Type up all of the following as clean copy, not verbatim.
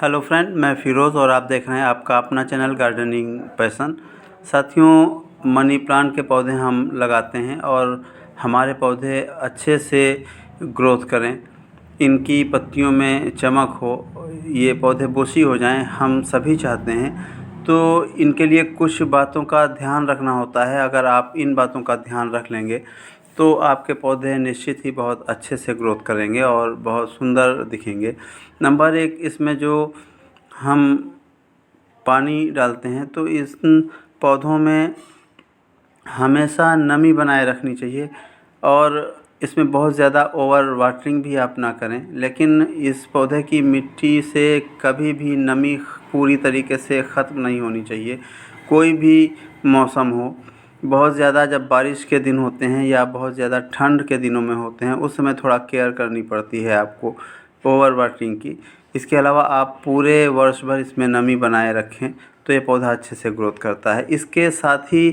Hello friend, मैं फ़िरोज़ और आप देख रहे हैं आपका अपना चैनल गार्डनिंग पैशन। साथियों, मनी प्लांट के पौधे हम लगाते हैं और हमारे पौधे अच्छे से ग्रोथ करें, इनकी पत्तियों में चमक हो, ये पौधे बुशी हो जाएं, हम सभी चाहते हैं। तो इनके लिए कुछ बातों का ध्यान रखना होता है। अगर आप इन बातों का ध्यान रख लेंगे तो आपके पौधे निश्चित ही बहुत अच्छे से ग्रोथ करेंगे और बहुत सुंदर दिखेंगे। नंबर एक, इसमें जो हम पानी डालते हैं तो इस पौधों में हमेशा नमी बनाए रखनी चाहिए और इसमें बहुत ज़्यादा ओवर वाटरिंग भी आप ना करें। लेकिन इस पौधे की मिट्टी से कभी भी नमी पूरी तरीके से ख़त्म नहीं होनी चाहिए। कोई भी मौसम हो, बहुत ज़्यादा जब बारिश के दिन होते हैं या बहुत ज़्यादा ठंड के दिनों में होते हैं, उस समय थोड़ा केयर करनी पड़ती है आपको ओवर वाटरिंग की। इसके अलावा आप पूरे वर्ष भर इसमें नमी बनाए रखें तो ये पौधा अच्छे से ग्रोथ करता है। इसके साथ ही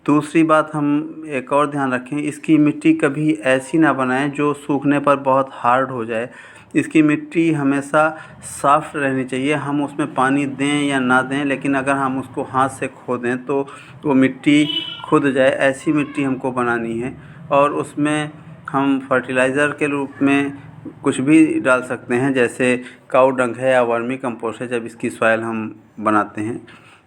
दूसरी बात हम एक और ध्यान रखें, इसकी मिट्टी कभी ऐसी ना बनाएं जो सूखने पर बहुत हार्ड हो जाए। इसकी मिट्टी हमेशा सॉफ्ट रहनी चाहिए। हम उसमें पानी दें या ना दें, लेकिन अगर हम उसको हाथ से खोदें तो वो मिट्टी खुद जाए, ऐसी मिट्टी हमको बनानी है। और उसमें हम फर्टिलाइज़र के रूप में कुछ भी डाल सकते हैं, जैसे काऊ डंग है या वर्मी कंपोस्ट है, जब इसकी सॉइल हम बनाते हैं।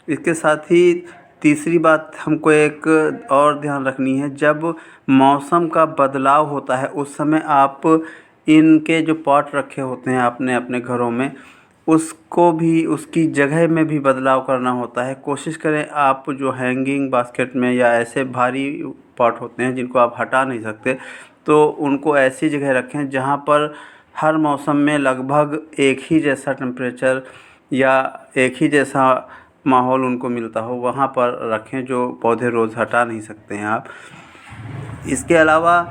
इसके साथ ही तीसरी बात हमको एक और ध्यान रखनी है, जब मौसम का बदलाव होता है उस समय आप इनके जो पॉट रखे होते हैं आपने अपने घरों में, उसको भी उसकी जगह में भी बदलाव करना होता है। कोशिश करें आप जो हैंगिंग बास्केट में या ऐसे भारी पॉट होते हैं जिनको आप हटा नहीं सकते, तो उनको ऐसी जगह रखें जहाँ पर हर मौसम में लगभग एक ही जैसा टेम्परेचर या एक ही जैसा माहौल उनको मिलता हो, वहाँ पर रखें, जो पौधे रोज़ हटा नहीं सकते हैं आप। इसके अलावा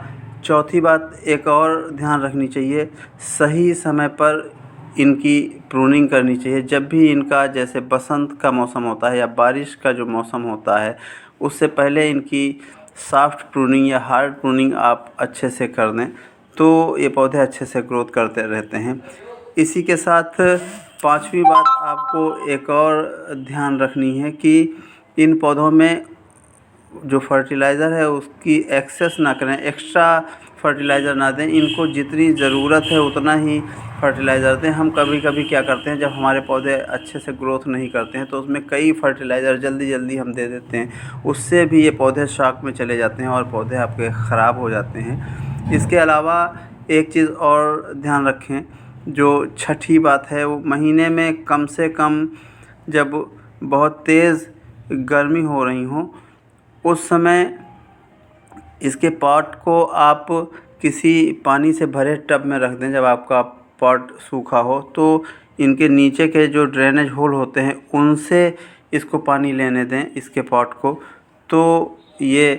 चौथी बात एक और ध्यान रखनी चाहिए, सही समय पर इनकी प्रूनिंग करनी चाहिए। जब भी इनका जैसे बसंत का मौसम होता है या बारिश का जो मौसम होता है, उससे पहले इनकी सॉफ्ट प्रूनिंग या हार्ड प्रूनिंग आप अच्छे से कर दें तो ये पौधे अच्छे से ग्रोथ करते रहते हैं। इसी के साथ पांचवी बात आपको एक और ध्यान रखनी है कि इन पौधों में जो फर्टिलाइज़र है उसकी एक्सेस ना करें, एक्स्ट्रा फर्टिलाइज़र ना दें। इनको जितनी ज़रूरत है उतना ही फर्टिलाइज़र दें। हम कभी कभी क्या करते हैं, जब हमारे पौधे अच्छे से ग्रोथ नहीं करते हैं तो उसमें कई फर्टिलाइज़र जल्दी जल्दी हम दे देते हैं, उससे भी ये पौधे शॉक में चले जाते हैं और पौधे आपके ख़राब हो जाते हैं। इसके अलावा एक चीज़ और ध्यान रखें, जो छठी बात है, वो महीने में कम से कम जब बहुत तेज़ गर्मी हो रही हो उस समय इसके पॉट को आप किसी पानी से भरे टब में रख दें। जब आपका पॉट सूखा हो तो इनके नीचे के जो ड्रेनेज होल होते हैं उनसे इसको पानी लेने दें, इसके पॉट को, तो ये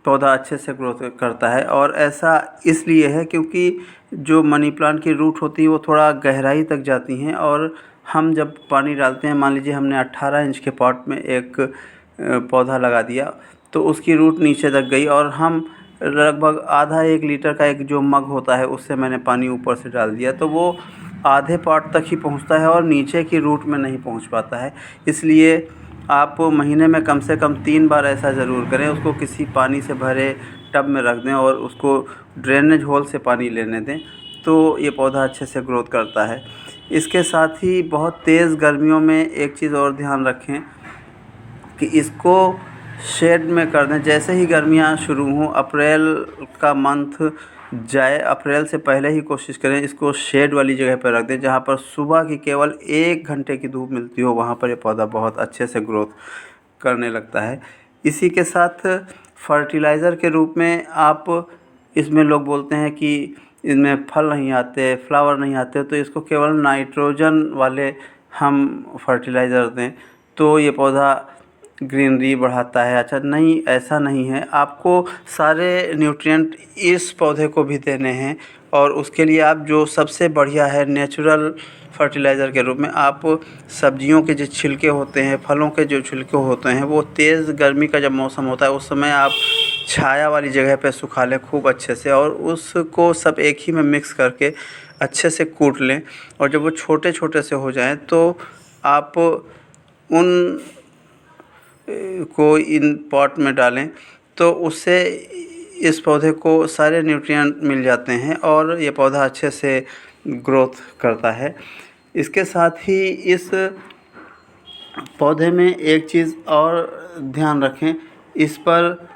पौधा अच्छे से ग्रोथ करता है। और ऐसा इसलिए है क्योंकि जो मनी प्लांट की रूट होती है वो थोड़ा गहराई तक जाती हैं और हम जब पानी डालते हैं, मान लीजिए हमने 18 इंच के पॉट में एक पौधा लगा दिया तो उसकी रूट नीचे तक गई और हम लगभग आधा 1 लीटर का एक जो मग होता है उससे मैंने पानी ऊपर से डाल दिया, तो वो आधे पॉट तक ही पहुंचता है और नीचे की रूट में नहीं पहुंच पाता है। इसलिए आप महीने में कम से कम 3 बार ऐसा ज़रूर करें, उसको किसी पानी से भरे टब में रख दें और उसको ड्रेनेज होल से पानी लेने दें, तो ये पौधा अच्छे से ग्रोथ करता है। इसके साथ ही बहुत तेज़ गर्मियों में एक चीज़ और ध्यान रखें कि इसको शेड में कर दें। जैसे ही गर्मियाँ शुरू हों, अप्रैल का मंथ जाए, अप्रैल से पहले ही कोशिश करें इसको शेड वाली जगह पर रख दें, जहाँ पर सुबह की केवल 1 घंटे की धूप मिलती हो, वहाँ पर ये पौधा बहुत अच्छे से ग्रोथ करने लगता है। इसी के साथ फर्टिलाइज़र के रूप में आप इसमें, लोग बोलते हैं कि इनमें फल नहीं आते, फ्लावर नहीं आते, तो इसको केवल नाइट्रोजन वाले हम फर्टिलाइज़र दें तो ये पौधा ग्रीनरी बढ़ाता है। अच्छा नहीं, ऐसा नहीं है, आपको सारे न्यूट्रिएंट इस पौधे को भी देने हैं और उसके लिए आप जो सबसे बढ़िया है नेचुरल फर्टिलाइज़र के रूप में आप सब्जियों के जो छिलके होते हैं, फलों के जो छिलके होते हैं, वो तेज़ गर्मी का जब मौसम होता है उस समय आप छाया वाली जगह पे सुखा लें खूब अच्छे से और उसको सब एक ही में मिक्स करके अच्छे से कूट लें और जब वो छोटे छोटे से हो जाएं तो आप उन को इन पॉट में डालें, तो उससे इस पौधे को सारे न्यूट्रिएंट मिल जाते हैं और ये पौधा अच्छे से ग्रोथ करता है। इसके साथ ही इस पौधे में एक चीज़ और ध्यान रखें, इस पर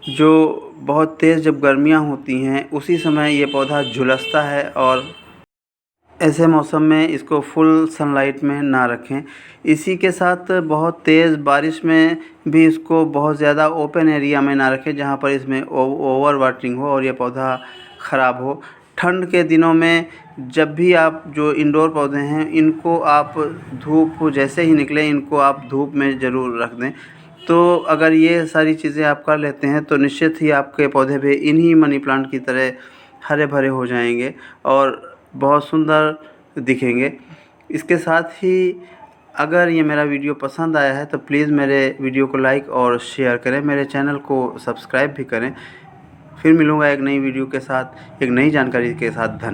जो बहुत तेज़ जब गर्मियाँ होती हैं उसी समय ये पौधा झुलसता है और ऐसे मौसम में इसको फुल सनलाइट में ना रखें। इसी के साथ बहुत तेज़ बारिश में भी इसको बहुत ज़्यादा ओपन एरिया में ना रखें जहाँ पर इसमें ओवर वाटरिंग हो और ये पौधा ख़राब हो। ठंड के दिनों में जब भी आप जो इंडोर पौधे हैं इनको आप धूप जैसे ही निकले इनको आप धूप में ज़रूर रख दें। तो अगर ये सारी चीज़ें आप कर लेते हैं तो निश्चित ही आपके पौधे भी इन्हीं मनी प्लांट की तरह हरे भरे हो जाएंगे और बहुत सुंदर दिखेंगे। इसके साथ ही अगर ये मेरा वीडियो पसंद आया है तो प्लीज़ मेरे वीडियो को लाइक और शेयर करें, मेरे चैनल को सब्सक्राइब भी करें। फिर मिलूँगा एक नई वीडियो के साथ, एक नई जानकारी के साथ। धन्यवाद।